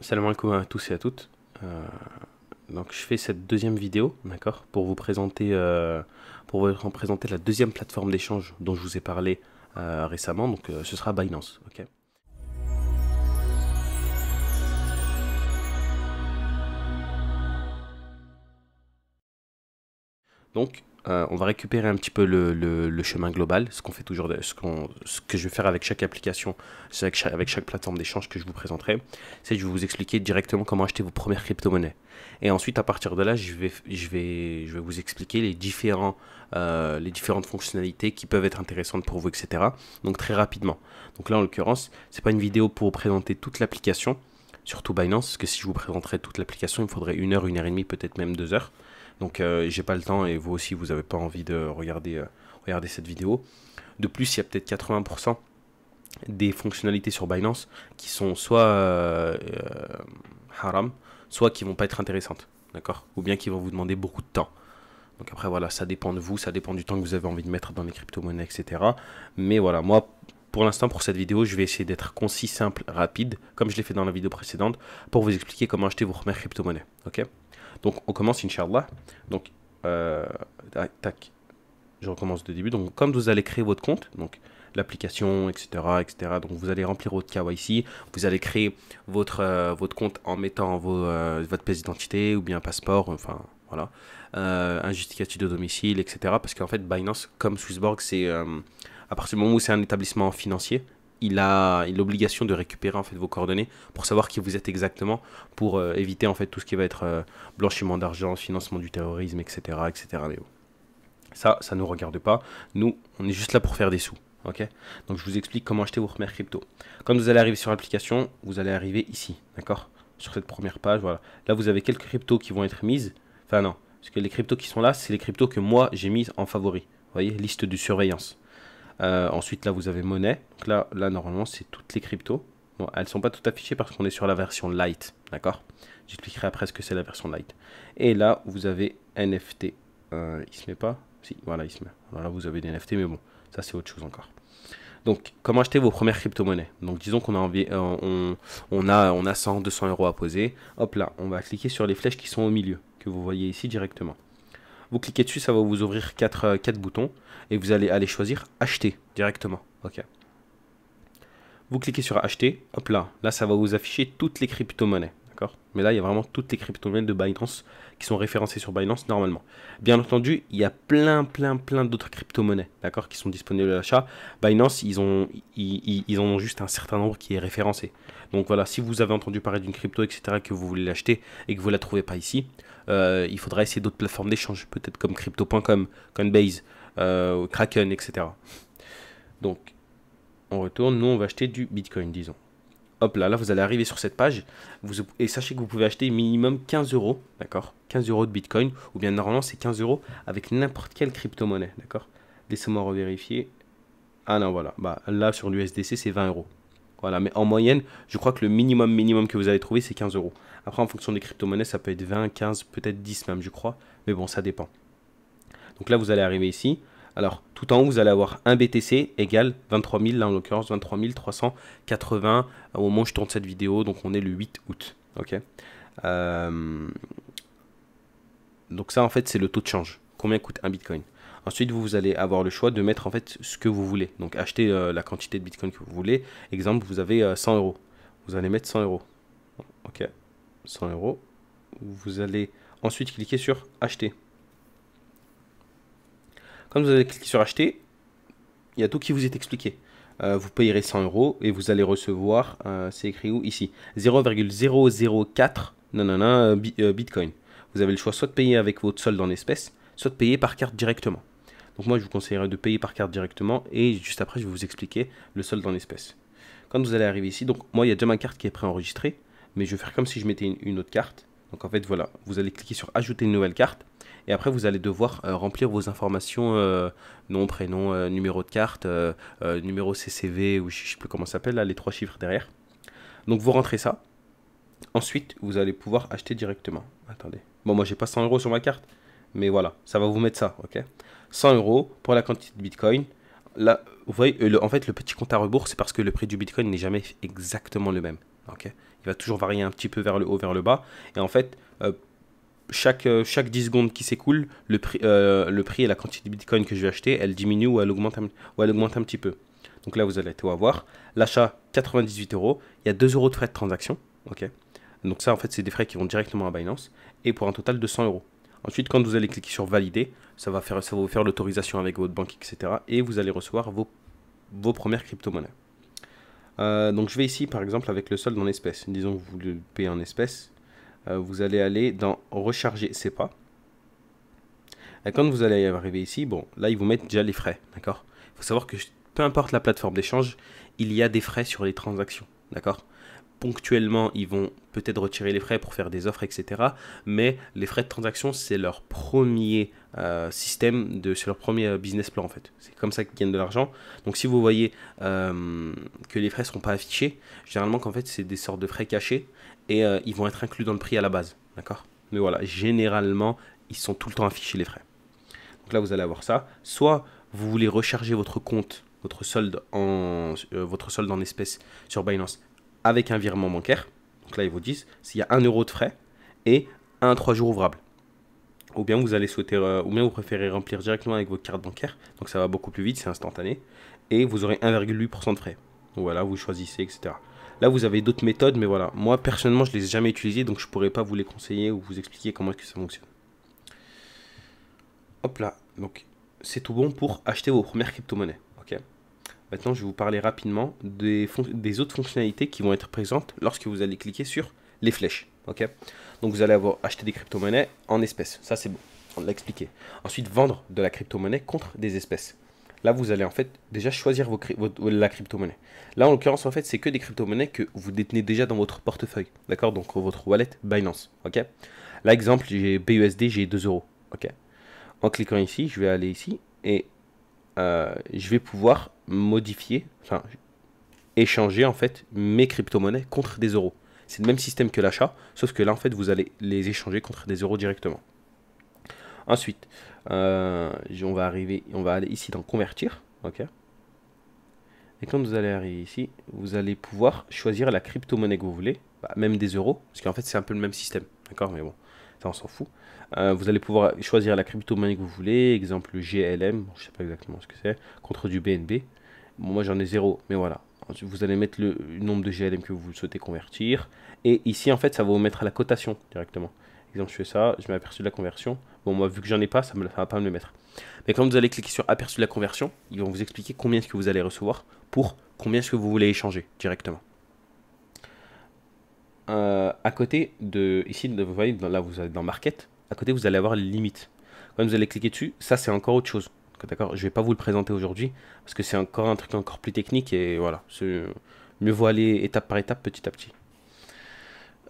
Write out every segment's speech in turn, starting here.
Salam alaikum à tous et à toutes. Donc je fais cette deuxième vidéo, d'accord, pour vous présenter la deuxième plateforme d'échange dont je vous ai parlé récemment. Donc ce sera Binance, ok. Donc on va récupérer un petit peu le chemin global, ce qu'on fait toujours, ce que je vais faire avec chaque application, avec chaque plateforme d'échange que je vous présenterai, c'est que je vais vous expliquer directement comment acheter vos premières crypto-monnaies. Et ensuite, à partir de là, je vais vous expliquer les différentes fonctionnalités qui peuvent être intéressantes pour vous, etc. Donc très rapidement. Donc là, en l'occurrence, c'est pas une vidéo pour vous présenter toute l'application, surtout Binance, parce que si je vous présenterais toute l'application, il me faudrait 1 heure et demie, peut-être même 2 heures. Donc j'ai pas le temps et vous aussi vous n'avez pas envie de regarder cette vidéo. De plus, il y a peut-être 80% des fonctionnalités sur Binance qui sont soit haram, soit qui vont pas être intéressantes, d'accord, ou bien qui vont vous demander beaucoup de temps. Donc après voilà, ça dépend de vous, ça dépend du temps que vous avez envie de mettre dans les crypto-monnaies, etc. Mais voilà, moi pour l'instant pour cette vidéo, je vais essayer d'être concis, simple, rapide, comme je l'ai fait dans la vidéo précédente, pour vous expliquer comment acheter vos premières crypto-monnaies, ok. Donc on commence, Inch'Allah. Donc, tac, je recommence de début. Donc, quand vous allez créer votre compte, donc l'application, etc., etc., donc vous allez remplir votre KYC, vous allez créer votre compte en mettant votre pièce d'identité ou bien un passeport, enfin, voilà, un justificatif de domicile, etc. Parce qu'en fait, Binance, comme Swissborg, c'est à partir du moment où c'est un établissement financier, il a l'obligation de récupérer en fait vos coordonnées pour savoir qui vous êtes exactement, pour éviter en fait tout ce qui va être blanchiment d'argent, financement du terrorisme, etc., etc. Mais bon, ça ne nous regarde pas. Nous, on est juste là pour faire des sous. Ok. Donc je vous explique comment acheter vos premières cryptos. Quand vous allez arriver sur l'application, vous allez arriver ici, d'accord, sur cette première page. Voilà. Là, vous avez quelques cryptos qui vont être mises. Enfin non, parce que les cryptos qui sont là, c'est les cryptos que moi j'ai mises en favori. Vous voyez, liste de surveillance. Ensuite, là, vous avez monnaie. Donc là normalement, c'est toutes les cryptos. Bon, elles ne sont pas toutes affichées parce qu'on est sur la version light, d'accord. J'expliquerai après ce que c'est la version light. Et là, vous avez NFT. Il se met pas? Si, voilà, il se met. Alors là, vous avez des NFT, mais bon, ça, c'est autre chose encore. Donc, comment acheter vos premières crypto-monnaies? Donc, disons qu'on a envie, on a 100, 200 euros à poser. Hop là, on va cliquer sur les flèches qui sont au milieu, que vous voyez ici directement. Vous cliquez dessus, ça va vous ouvrir 4 boutons et vous allez aller choisir acheter directement. Ok. Vous cliquez sur acheter, hop là, ça va vous afficher toutes les crypto-monnaies. D'accord. Mais là, il y a vraiment toutes les crypto-monnaies de Binance qui sont référencées sur Binance normalement. Bien entendu, il y a plein d'autres crypto-monnaies, d'accord, qui sont disponibles à l'achat. Binance, ils en ont juste un certain nombre qui est référencé. Donc voilà, si vous avez entendu parler d'une crypto, etc., que vous voulez l'acheter et que vous ne la trouvez pas ici, il faudra essayer d'autres plateformes d'échange, peut-être comme crypto.com, Coinbase, Kraken, etc. Donc, on retourne, nous on va acheter du Bitcoin, disons. Hop là, vous allez arriver sur cette page, et sachez que vous pouvez acheter minimum 15 euros, d'accord, 15 euros de Bitcoin, ou bien normalement c'est 15 euros avec n'importe quelle crypto-monnaie, d'accord. Laissez-moi revérifier. Ah non, voilà, bah là sur l'USDC c'est 20 euros. Voilà, mais en moyenne, je crois que le minimum que vous allez trouver, c'est 15 euros. Après, en fonction des crypto-monnaies, ça peut être 20, 15, peut-être 10 même, je crois. Mais bon, ça dépend. Donc là, vous allez arriver ici. Alors, tout en haut, vous allez avoir un BTC égale 23 000, là en l'occurrence 23 380 au moment où je tourne cette vidéo. Donc, on est le 8 août. Ok. Donc ça, en fait, c'est le taux de change. Combien coûte un Bitcoin? Ensuite, vous allez avoir le choix de mettre en fait ce que vous voulez. Donc, acheter la quantité de Bitcoin que vous voulez. Exemple, vous avez 100 euros. Vous allez mettre 100 euros. Ok, 100 euros. Vous allez ensuite cliquer sur acheter. Quand vous allez cliquer sur acheter, il y a tout qui vous est expliqué. Vous payerez 100 euros et vous allez recevoir, c'est écrit où? Ici, 0,004 Bitcoin. Vous avez le choix soit de payer avec votre solde en espèces, soit de payer par carte directement. Donc moi, je vous conseillerais de payer par carte directement et juste après, je vais vous expliquer le solde en espèces. Quand vous allez arriver ici, donc moi, il y a déjà ma carte qui est préenregistrée, mais je vais faire comme si je mettais une autre carte. Donc en fait, voilà, vous allez cliquer sur ajouter une nouvelle carte. Et après, vous allez devoir remplir vos informations, nom, prénom, numéro de carte, numéro CCV, ou je ne sais plus comment ça s'appelle, là, les 3 chiffres derrière. Donc vous rentrez ça. Ensuite, vous allez pouvoir acheter directement. Attendez. Bon, moi, j'ai pas 100 euros sur ma carte. Mais voilà, ça va vous mettre ça, ok. 100 euros pour la quantité de Bitcoin. Là, vous voyez, en fait, le petit compte à rebours, c'est parce que le prix du Bitcoin n'est jamais exactement le même. Ok, il va toujours varier un petit peu vers le haut, vers le bas. Et en fait, chaque 10 secondes qui s'écoule, le prix et la quantité de Bitcoin que je vais acheter, elle diminue ou ou elle augmente un petit peu. Donc là, vous allez tout avoir. L'achat, 98 euros. Il y a 2 euros de frais de transaction. Ok. Donc ça, en fait, c'est des frais qui vont directement à Binance. Et pour un total de 100 euros. Ensuite, quand vous allez cliquer sur valider, ça va vous faire l'autorisation avec votre banque, etc. Et vous allez recevoir vos premières crypto-monnaies. Donc je vais ici, par exemple, avec le solde en espèces. Disons que vous le payez en espèces. Vous allez aller dans recharger SEPA. Et quand vous allez arriver ici, bon, là, ils vous mettent déjà les frais, d'accord? Il faut savoir que peu importe la plateforme d'échange, il y a des frais sur les transactions, d'accord? Ponctuellement, ils vont peut-être retirer les frais pour faire des offres, etc. Mais les frais de transaction, c'est leur premier c'est leur premier business plan en fait. C'est comme ça qu'ils gagnent de l'argent. Donc si vous voyez que les frais ne seront pas affichés, généralement qu'en fait c'est des sortes de frais cachés et ils vont être inclus dans le prix à la base, d'accord? Mais voilà, généralement, ils sont tout le temps affichés les frais. Donc là, vous allez avoir ça. Soit vous voulez recharger votre compte, votre solde en espèces sur Binance avec un virement bancaire. Donc là, ils vous disent s'il y a 1 euro de frais et 1 à 3 jours ouvrables. Ou bien vous allez souhaiter, ou bien vous préférez remplir directement avec votre carte bancaire. Donc ça va beaucoup plus vite, c'est instantané. Et vous aurez 1,8% de frais. Donc voilà, vous choisissez, etc. Là, vous avez d'autres méthodes, mais voilà. Moi, personnellement, je ne les ai jamais utilisées, donc je ne pourrais pas vous les conseiller ou vous expliquer comment est-ce que ça fonctionne. Hop là, donc c'est tout bon pour acheter vos premières crypto-monnaies. Ok. Maintenant, je vais vous parler rapidement des autres fonctionnalités qui vont être présentes lorsque vous allez cliquer sur les flèches. Ok. Donc vous allez avoir acheté des crypto-monnaies en espèces. Ça, c'est bon, on l'a expliqué. Ensuite, vendre de la crypto-monnaie contre des espèces. Là, vous allez en fait déjà choisir la crypto-monnaie. Là, en l'occurrence, en fait, c'est que des crypto-monnaies que vous détenez déjà dans votre portefeuille. D'accord. Donc votre wallet Binance. Ok. Là, exemple, j'ai BUSD, j'ai 2 euros. Ok. En cliquant ici, je vais aller ici et je vais pouvoir modifier, enfin échanger en fait mes crypto-monnaies contre des euros. C'est le même système que l'achat, sauf que là en fait vous allez les échanger contre des euros directement. Ensuite, on va aller ici dans convertir, ok. Et quand vous allez arriver ici, vous allez pouvoir choisir la crypto-monnaie que vous voulez, même des euros, parce qu'en fait c'est un peu le même système, d'accord, mais bon, ça on s'en fout. Vous allez pouvoir choisir la crypto-monnaie que vous voulez, exemple GLM, bon, je ne sais pas exactement ce que c'est, contre du BNB. Bon, moi j'en ai 0, mais voilà. Vous allez mettre le nombre de GLM que vous souhaitez convertir. Et ici, en fait, ça va vous mettre à la cotation directement. Exemple, je fais ça, je mets aperçu de la conversion. Bon, moi, vu que j'en ai pas, ça ne va pas me le mettre. Mais quand vous allez cliquer sur aperçu de la conversion, ils vont vous expliquer combien est-ce que vous allez recevoir pour combien est-ce que vous voulez échanger directement. À côté de, ici, vous voyez, là, vous allez dans Market. À côté, vous allez avoir les limites. Quand vous allez cliquer dessus, ça, c'est encore autre chose. D'accord, je ne vais pas vous le présenter aujourd'hui parce que c'est encore un truc encore plus technique et voilà, mieux vaut aller étape par étape, petit à petit.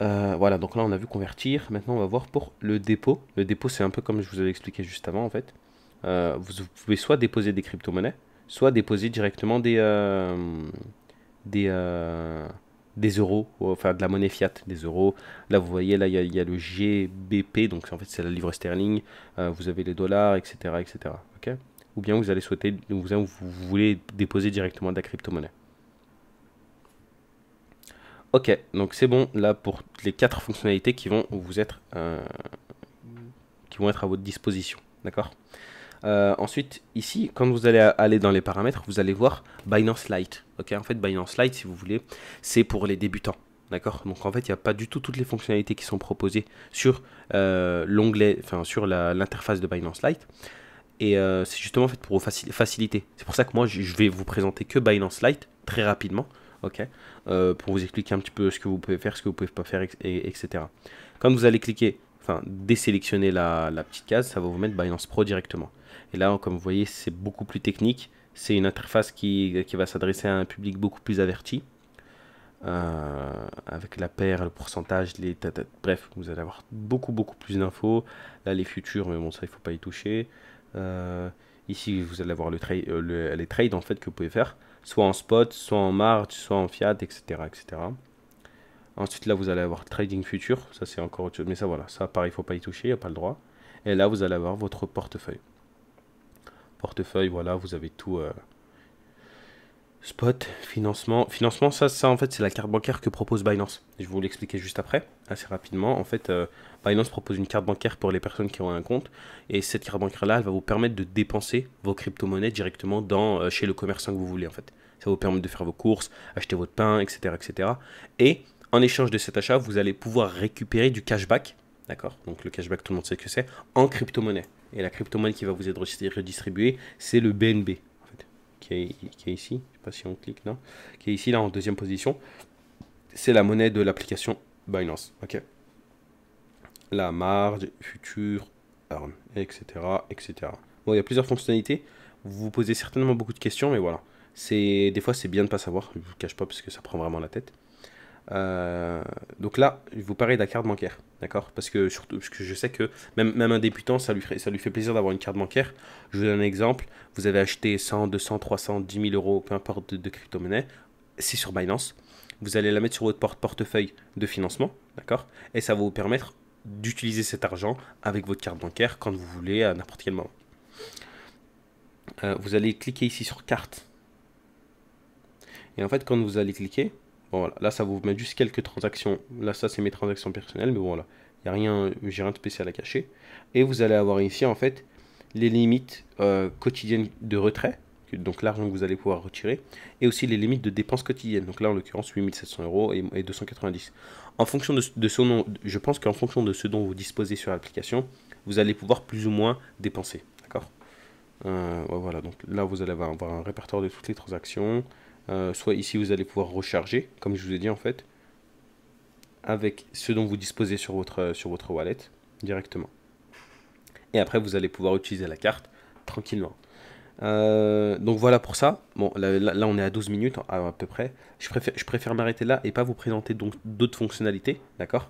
Voilà, donc là on a vu convertir. Maintenant on va voir pour le dépôt. Le dépôt c'est un peu comme je vous avais expliqué juste avant en fait. Vous pouvez soit déposer des crypto-monnaies, soit déposer directement des, des euros, enfin de la monnaie fiat, des euros. Là vous voyez, là il y a le GBP, donc en fait c'est la livre sterling. Vous avez les dollars, etc. etc. Ok. Ou bien vous allez souhaiter, vous voulez déposer directement de la crypto-monnaie. Ok, donc c'est bon là pour les 4 fonctionnalités qui vont être à votre disposition, d'accord. Ensuite, ici, quand vous allez aller dans les paramètres, vous allez voir Binance Lite. Ok, en fait, Binance Lite, si vous voulez, c'est pour les débutants. D'accord. Donc en fait, il n'y a pas du tout toutes les fonctionnalités qui sont proposées sur l'onglet, enfin sur l'interface de Binance Lite. Et c'est justement fait pour faciliter. C'est pour ça que moi, je vais vous présenter que Binance Lite très rapidement, ok, pour vous expliquer un petit peu ce que vous pouvez faire, ce que vous pouvez pas faire, etc. Quand vous allez cliquer, enfin désélectionner la petite case, ça va vous mettre Binance Pro directement. Et là, comme vous voyez, c'est beaucoup plus technique. C'est une interface qui va s'adresser à un public beaucoup plus averti. Avec la paire, le pourcentage, bref, vous allez avoir beaucoup plus d'infos. Là, les futurs, mais bon, ça, il faut pas y toucher. Ici, vous allez avoir les trades en fait que vous pouvez faire, soit en spot, soit en marge, soit en fiat, etc., etc. Ensuite, là, vous allez avoir trading future. Ça, c'est encore autre chose. Mais ça, voilà, ça, pareil, il faut pas y toucher, il n'y a pas le droit. Et là, vous allez avoir votre portefeuille. Portefeuille, voilà, vous avez tout. Spot, financement. Financement, ça en fait, c'est la carte bancaire que propose Binance. Je vais vous l'expliquer juste après, assez rapidement. En fait, Binance propose une carte bancaire pour les personnes qui ont un compte. Et cette carte bancaire-là, elle va vous permettre de dépenser vos crypto-monnaies directement chez le commerçant que vous voulez, en fait. Ça va vous permettre de faire vos courses, acheter votre pain, etc., etc. Et en échange de cet achat, vous allez pouvoir récupérer du cashback. D'accord. Donc le cashback, tout le monde sait ce que c'est, en crypto-monnaie. Et la crypto-monnaie qui va vous être redistribuée, c'est le BNB, en fait, qui est ici. Je sais pas si on clique, non. Qui est ici, là, en deuxième position. C'est la monnaie de l'application Binance. Ok. La marge, futur, earn, etc., etc. Bon, il y a plusieurs fonctionnalités. Vous vous posez certainement beaucoup de questions, mais voilà. Des fois, c'est bien de ne pas savoir. Je ne vous le cache pas parce que ça prend vraiment la tête. Euh, donc là, je vous parler de la carte bancaire, d'accord? Surtout, parce que je sais que même un débutant, ça lui fait plaisir d'avoir une carte bancaire. Je vous donne un exemple. Vous avez acheté 100, 200, 300, 10 000 euros, peu importe, de crypto-monnaie. C'est sur Binance. Vous allez la mettre sur votre portefeuille de financement, d'accord? Et ça va vous permettre d'utiliser cet argent avec votre carte bancaire quand vous voulez, à n'importe quel moment. Vous allez cliquer ici sur carte. Et en fait, quand vous allez cliquer, bon, voilà, là, ça vous met juste quelques transactions. Là, ça, c'est mes transactions personnelles, mais bon, voilà, il n'y a rien, j'ai rien de spécial à cacher. Et vous allez avoir ici, en fait, les limites quotidiennes de retrait, donc l'argent que vous allez pouvoir retirer, et aussi les limites de dépenses quotidiennes. Donc là, en l'occurrence, 8700 euros et 290. En fonction de ce dont, je pense qu'en fonction de ce dont vous disposez sur l'application, vous allez pouvoir plus ou moins dépenser. D'accord. Voilà, donc là, vous allez avoir un répertoire de toutes les transactions. Soit ici, vous allez pouvoir recharger, comme je vous ai dit en fait, avec ce dont vous disposez sur votre wallet directement. Et après, vous allez pouvoir utiliser la carte tranquillement. Donc voilà pour ça. Bon, là, on est à 12 minutes à peu près. Je préfère m'arrêter là et pas vous présenter donc d'autres fonctionnalités, d'accord?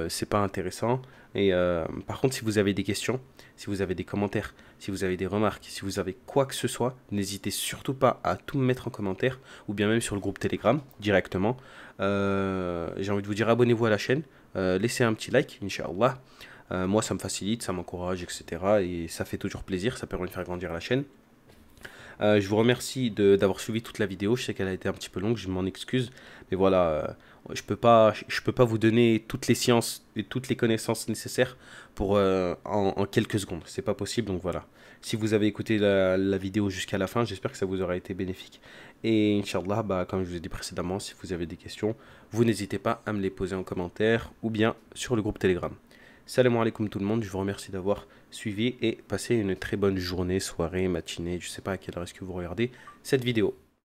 C'est pas intéressant. Et par contre, si vous avez des questions, si vous avez des commentaires, si vous avez des remarques, si vous avez quoi que ce soit, n'hésitez surtout pas à tout me mettre en commentaire ou bien même sur le groupe Telegram directement. J'ai envie de vous dire abonnez-vous à la chaîne, laissez un petit like, Inch'Allah. Moi, ça me facilite, ça m'encourage, etc. Et ça fait toujours plaisir, ça permet de faire grandir la chaîne. Je vous remercie d'avoir suivi toute la vidéo. Je sais qu'elle a été un petit peu longue, je m'en excuse. Mais voilà, je peux pas vous donner toutes les sciences et toutes les connaissances nécessaires en quelques secondes. C'est pas possible, donc voilà. Si vous avez écouté la vidéo jusqu'à la fin, j'espère que ça vous aura été bénéfique. Et Inch'Allah, bah, comme je vous ai dit précédemment, si vous avez des questions, vous n'hésitez pas à me les poser en commentaire ou bien sur le groupe Telegram. Salam alaikum tout le monde, je vous remercie d'avoir suivi et passez une très bonne journée, soirée, matinée, je ne sais pas à quelle heure est-ce que vous regardez cette vidéo.